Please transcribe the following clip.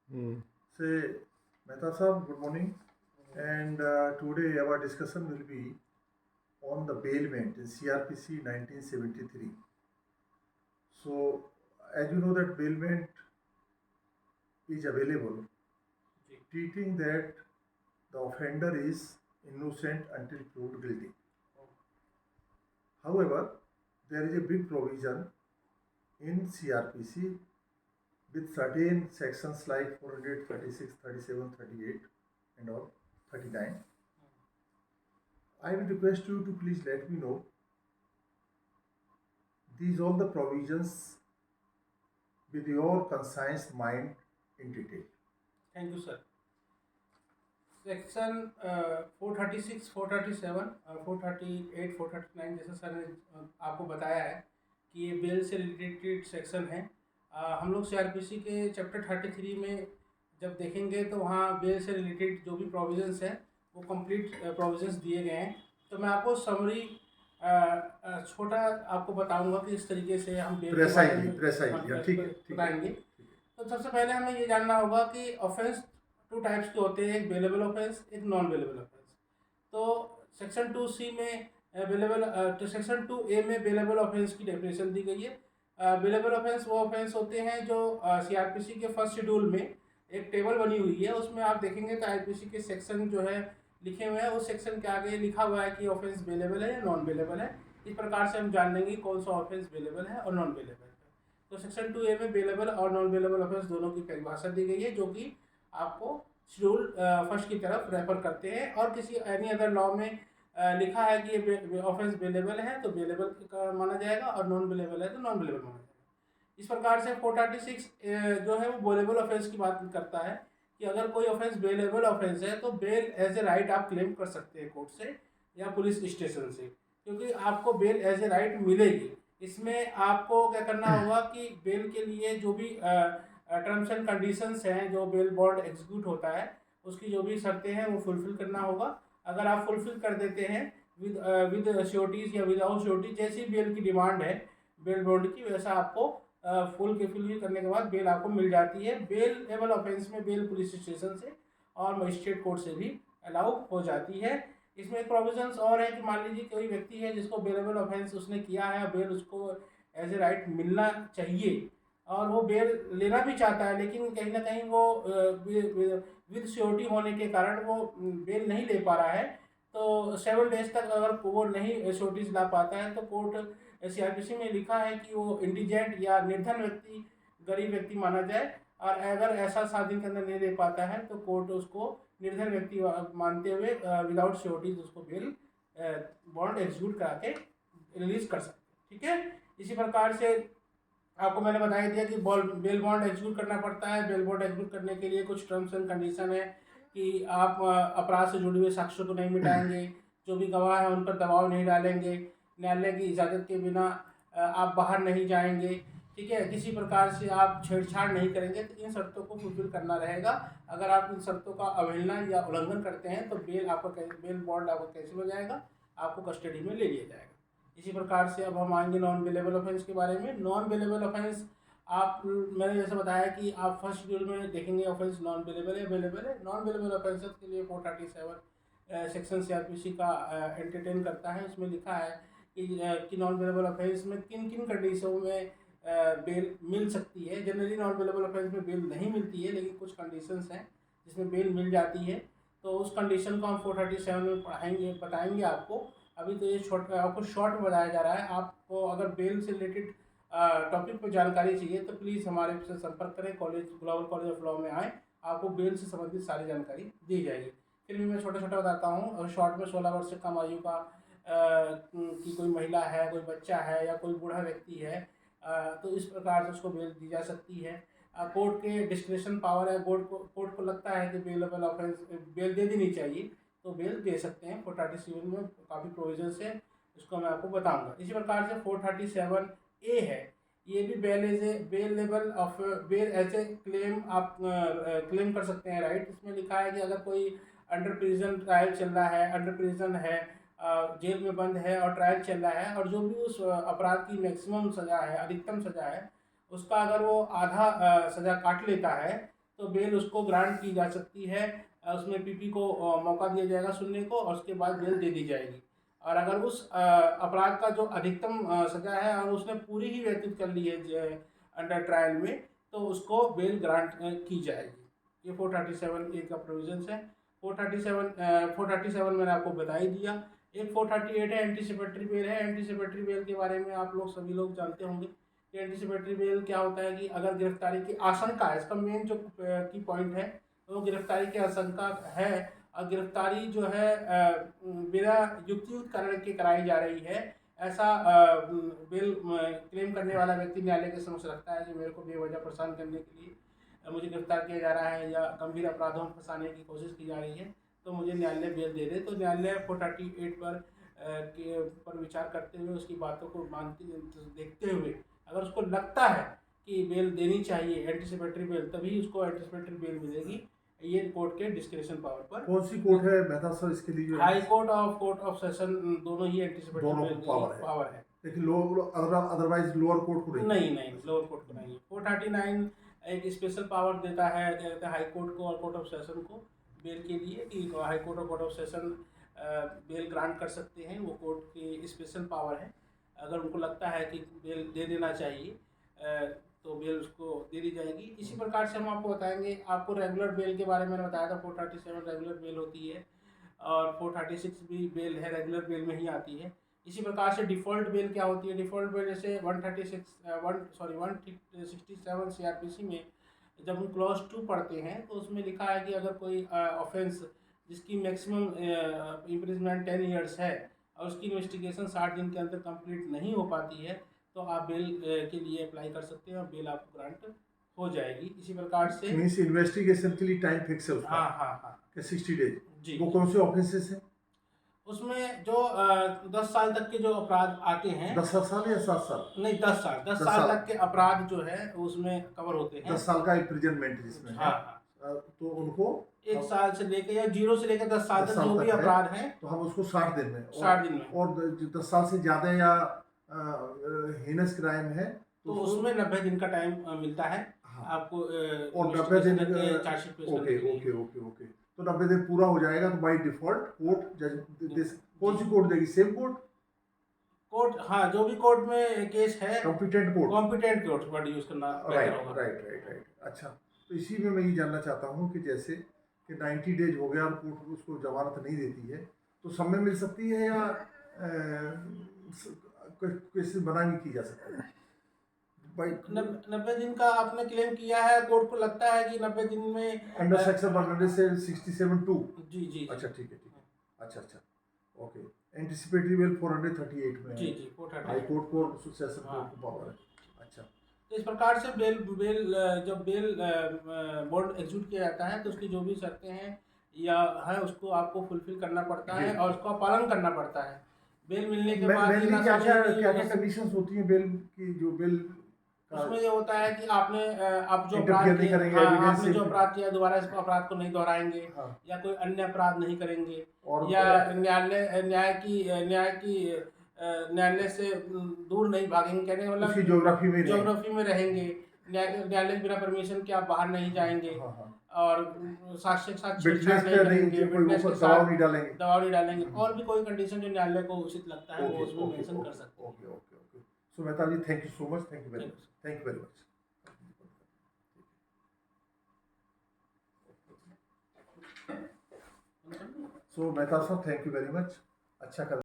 Hmm. Say, Mehta Sahab, good morning. And today our discussion will be on the bailment in CRPC 1973. So, as you know that bailment is available, treating that the offender is innocent until proved guilty. However, there is a big provision in CRPC with certain sections like 436, 37, 38 and all, 39. I will request you to please let me know these all the provisions with your conscious mind in detail. Thank you sir. Section 436, 437, 438, 439 जैसा sir ने आपको बताया है कि ये bell से related section है। हम लोग सीआरपीसी के चैप्टर 33 में जब देखेंगे तो वहाँ बेल से रिलेटेड जो भी प्रोविजंस हैं वो कंप्लीट प्रोविजंस दिए गए हैं। तो मैं आपको समरी छोटा आपको बताऊंगा कि इस तरीके से हम बेल के बारे में बताएंगे। तो सबसे पहले हमें ये जानना होगा कि ऑफेंस टू टाइप्स के होते हैं, एक बेलेबल ऑफेंस, एक नॉन बेलेबल ऑफेंस। तो सेक्शन 2C में बेलेबल तो सेक्शन 2A में बेलेबल ऑफेंस की डेफिनेशन दी गई है। बेलेबल ऑफेंस वो ऑफेंस होते हैं जो सीआरपीसी के फर्स्ट शेड्यूल में एक टेबल बनी हुई है, उसमें आप देखेंगे तो आईपीसी के सेक्शन जो है लिखे हुए हैं, उस सेक्शन के आगे लिखा हुआ है कि ऑफेंस बेलेबल है या नॉन बेलेबल है। इस प्रकार से हम जान लेंगे कौन सा ऑफेंस बेलेबल है और नॉन बेलेबल है। तो सेक्शन 2A में बेलेबल और नॉन बेलेबल ऑफेंस दोनों की परिभाषा दी गई है, जो कि आपको शेड्यूल फर्स्ट की तरफ रेफर करते हैं। और किसी एनी अदर लॉ में लिखा है कि ये ऑफेंस बेलेबल है तो बेलेबल माना जाएगा और नॉन बेलेबल है तो नॉन बेलेबल माना जाएगा। इस प्रकार से 436 जो है वो बेलेबल ऑफेंस की बात करता है कि अगर कोई ऑफेंस बेलेबल ऑफेंस है तो बेल एज ए राइट आप क्लेम कर सकते हैं कोर्ट से या पुलिस स्टेशन से, क्योंकि आपको बेल एज ए राइट मिलेगी। इसमें आपको क्या करना होगा कि बेल के लिए जो भी टर्म्स एंड कंडीशंस हैं, जो बेल बॉन्ड एग्जीक्यूट होता है उसकी जो भी शर्तें हैं वो फुलफिल करना होगा। अगर आप फुलफिल कर देते हैं विद श्योरिटीज या विदाउट श्योरिटी, जैसी बेल की डिमांड है बेल बॉन्ड की, वैसा आपको फुलफिल करने के बाद बेल आपको मिल जाती है। बेल एबल ऑफेंस में बेल पुलिस स्टेशन से और मजिस्ट्रेट कोर्ट से भी अलाउ हो जाती है। इसमें एक प्रोविजंस और है कि मान लीजिए कोई व्यक्ति है जिसको बेलेबल ऑफेंस उसने किया है, बेल उसको एज ए राइट मिलना चाहिए और वो बेल लेना भी चाहता है, लेकिन कहीं ना कहीं वो विद श्योरिटी होने के कारण वो बेल नहीं ले पा रहा है। तो 7 डेज तक अगर वो नहीं श्योरिटीज ला पाता है तो कोर्ट सीआरपीसी में लिखा है कि वो इंडिजेंट या निर्धन व्यक्ति, गरीब व्यक्ति माना जाए। और अगर ऐसा 7 दिन के अंदर नहीं दे पाता है तो कोर्ट उसको निर्धन व्यक्ति मानते हुए विदाउट श्योरिटीज उसको बेल बॉन्ड एग्जीक्यूट करा के रिलीज कर सकते हैं। ठीक है, इसी प्रकार से आपको मैंने बता ही दिया कि बेल बॉन्ड एग्जीक्यूट करना पड़ता है। बेल बॉन्ड एग्जीक्यूट करने के लिए कुछ टर्म्स एंड कंडीशन है कि आप अपराध से जुड़े हुए साक्ष्यों को नहीं मिटाएंगे, जो भी गवाह है उन पर दबाव नहीं डालेंगे, न्यायालय की इजाज़त के बिना आप बाहर नहीं जाएंगे। ठीक है, किसी प्रकार से आप छेड़छाड़ नहीं करेंगे। तो इन शर्तों को फुलफिल करना रहेगा। अगर आप इन शर्तों का अवहेलना या उल्लंघन करते हैं तो बेल बॉन्ड आपका कैंसिल हो जाएगा, आपको कस्टडी में ले लिया जाएगा। इसी प्रकार से अब हम आएंगे नॉन बेलेबल ऑफेंस के बारे में। नॉन बेलेबल ऑफेंस आप मैंने जैसे बताया कि आप फर्स्ट शेड्यूल में देखेंगे ऑफेंस नॉन बेलेबल है, बेलेबल है। नॉन बेलेबल ऑफेंसेस के लिए 437 सेक्शन सीआरपीसी का एंटरटेन करता है। उसमें लिखा है कि नॉन बेलेबल ऑफेंस में किन किन कंडीशनों में बेल मिल सकती है। जनरली नॉन बेलेबल ऑफेंस में बेल नहीं मिलती है, लेकिन कुछ कंडीशंस हैं जिसमें बेल मिल जाती है। तो उस कंडीशन को हम 437 में बताएंगे आपको। अभी तो ये आपको शॉर्ट में बताया जा रहा है। आपको अगर बेल से रिलेटेड टॉपिक पर जानकारी चाहिए तो प्लीज़ हमारे से संपर्क करें, ग्लोबल कॉलेज ऑफ लॉ में आएँ, आपको बेल से संबंधित सारी जानकारी दी जाएगी। फिर भी मैं छोटा छोटा बताता हूँ। और शॉर्ट में 16 वर्ष से कम आयु का की कोई महिला है, कोई बच्चा है या कोई बूढ़ा व्यक्ति है, तो इस प्रकार से उसको बेल दी जा सकती है। कोर्ट के डिस्क्रिप्शन पावर है, कोर्ट को लगता है कि बेलेबल ऑफेंस बेल दे देनी चाहिए तो बेल दे सकते हैं। 437 में काफ़ी प्रोविजंस है, इसको मैं आपको बताऊंगा। इसी प्रकार से 437A है, ये भी bailable of bail as a claim आप क्लेम कर सकते हैं राइट। इसमें लिखा है कि अगर कोई अंडर प्रिजन ट्रायल चल रहा है, अंडर प्रिजन है, जेल में बंद है और ट्रायल चल रहा है, और जो भी उस अपराध की मैक्सिमम सज़ा है, अधिकतम सज़ा है, उसका अगर वो आधा सज़ा काट लेता है तो बेल उसको ग्रांट की जा सकती है। उसमें पीपी को मौका दिया जाएगा सुनने को और उसके बाद बेल दे दी जाएगी। और अगर उस अपराध का जो अधिकतम सज़ा है और उसने पूरी ही व्यतीत कर ली है अंडर ट्रायल में, तो उसको बेल ग्रांट की जाएगी। ये 437 ए का प्रोविजंस है। 437 मैंने आपको बता ही दिया। एक 438 है, एंटीसिपेटरी बेल है। एंटीसिपेटरी बेल के बारे में आप लोग सभी लोग जानते होंगे कि एंटीसिपेटरी बेल क्या होता है कि अगर गिरफ्तारी की आशंका है, इसका मेन जो की पॉइंट है वो गिरफ्तारी की आशंका है और गिरफ्तारी जो है बिना युक्तियुक्त कारण के कराई जा रही है, ऐसा बेल क्लेम करने वाला व्यक्ति न्यायालय के समक्ष रखता है कि मेरे को बेवजह परेशान करने के लिए मुझे गिरफ्तार किया जा रहा है या गंभीर अपराधों में फंसाने की कोशिश की जा रही है, तो मुझे न्यायालय बेल दे दे। तो न्यायालय 438 पर विचार करते हुए उसकी बातों को देखते हुए अगर उसको लगता है कि बेल देनी चाहिए एंटीसिपेटरी बेल, तभी उसको एंटीसिपेटरी बेल मिलेगी। ये कोर्ट के डिस्क्रिप्शन पावर पर। कौन सी कोर्ट है मेहता सर इसके लिए? हाई कोर्ट और कोर्ट ऑफ सेशन दोनों ही एंटीसिपेटरी दोनों बेल को की पावर है। लेकिन अदरवाइज लोअर कोर्ट को नहीं, लोअर कोर्ट को नहीं। 439 एक स्पेशल पावर देता है हाई कोर्ट को और कोर्ट ऑफ सेशन को बेल के लिए कि हाई कोर्ट और court of session bell grant कर सकते हैं। वो कोर्ट की स्पेशल पावर है। अगर उनको लगता है कि बेल दे देना चाहिए तो बेल उसको दे दी जाएगी। इसी प्रकार से हम आपको बताएंगे। आपको रेगुलर बेल के बारे में मैंने बताया था, 437 रेगुलर बेल होती है और 436 भी बेल है, रेगुलर बेल में ही आती है। इसी प्रकार से डिफ़ॉल्ट बेल क्या होती है? डिफ़ॉल्ट बेल जैसे 167 सीआरपीसी में जब हम क्लॉज 2 पढ़ते हैं तो उसमें लिखा है कि अगर कोई ऑफेंस जिसकी मैक्सिमम इम्प्रिजमेंट 10 ईयर्स है और उसकी इन्वेस्टिगेशन 60 दिन के अंदर कंप्लीट नहीं हो पाती है, तो आप बेल के लिए अप्लाई कर सकते हैं और बेल आपको ग्रांट हो जाएगी। इसी प्रकार से मींस इन्वेस्टिगेशन के लिए टाइम फिक्स है उसका? हाँ 60 डेज जी। वो कौन से ऑफेंसेस हैं? उसमें जो 10 साल तक के जो अपराध आते हैं, 10 साल या 7 साल? नहीं 10 साल, 10 साल तक के अपराध जो है उसमें कवर होते हैं। 10 साल का इम्प्रिजनमेंट जिसमें है। तो उनको 1 साल से लेकर या 0 से लेकर 10 साल तक जो भी अपराध हैं तो हम उसको 60 दिन में 60 दिन में। और 10 साल से ज़्यादा या हीनस क्राइम है तो उसमें 90 दिन का टाइम मिलता है आपको और 90 दिन चार्जशीट पेश करने के लिए। ओके तो 90 दिन पूरा हो जाएगा तो बाई डिफॉल्ट कोर्ट कौन सी कोर्ट देगी? Same court? हाँ, जो भी कोर्ट में केस है कॉम्पिटेंट कोर्ट वर्ड यूज करना बेहतर होगा। राइट। अच्छा, तो इसी में मैं ये जानना चाहता हूँ कि जैसे कि 90 डेज हो गया और कोर्ट उसको जमानत नहीं देती है, तो सब में मिल सकती है या कैसे बना नहीं की जा सकती है? 90 दिन का आपने क्लेम किया है, कोर्ट को लगता है कि 90 दिन में अंडर सेक्शन 167(2)। जी अच्छा ठीक है अच्छा ओके। एंटीसिपेटरी बेल 438 में जी 438 हाई कोर्ट को सेशन कोर्ट को पावर है। अच्छा, तो इस प्रकार से जब बेल बॉन्ड एग्जीक्यूट किया जाता है तो उसकी जो भी शर्तें हैं या है उसको आपको फुलफिल करना पड़ता है और उसका पालन करना पड़ता है। बेल मिलने के बाद क्या कंडीशंस होती हैं बेल की? जो बेल उसमें ये होता है कि आपने आप जो अपराध किया दोबारा इस अपराध को नहीं दोहराएंगे या कोई अन्य अपराध नहीं करेंगे और या न्यायालय से दूर नहीं भागेंगे, कहने का मतलब ज्योग्राफी में रहेंगे। न्यायालय बिना परमिशन के आप बाहर नहीं जाएंगे और साक्ष्य के साथ छेड़छाड़ नहीं करेंगे, विटनेस के साथ दबाव नहीं डालेंगे और भी कोई कंडीशन जो न्यायालय को उचित लगता है वो उसमें मेंशन कर सकते हैं। Okay. So Mehta ji, thank you so much, thank you very much. So Mehta साहब, थैंक यू वेरी मच। अच्छा कर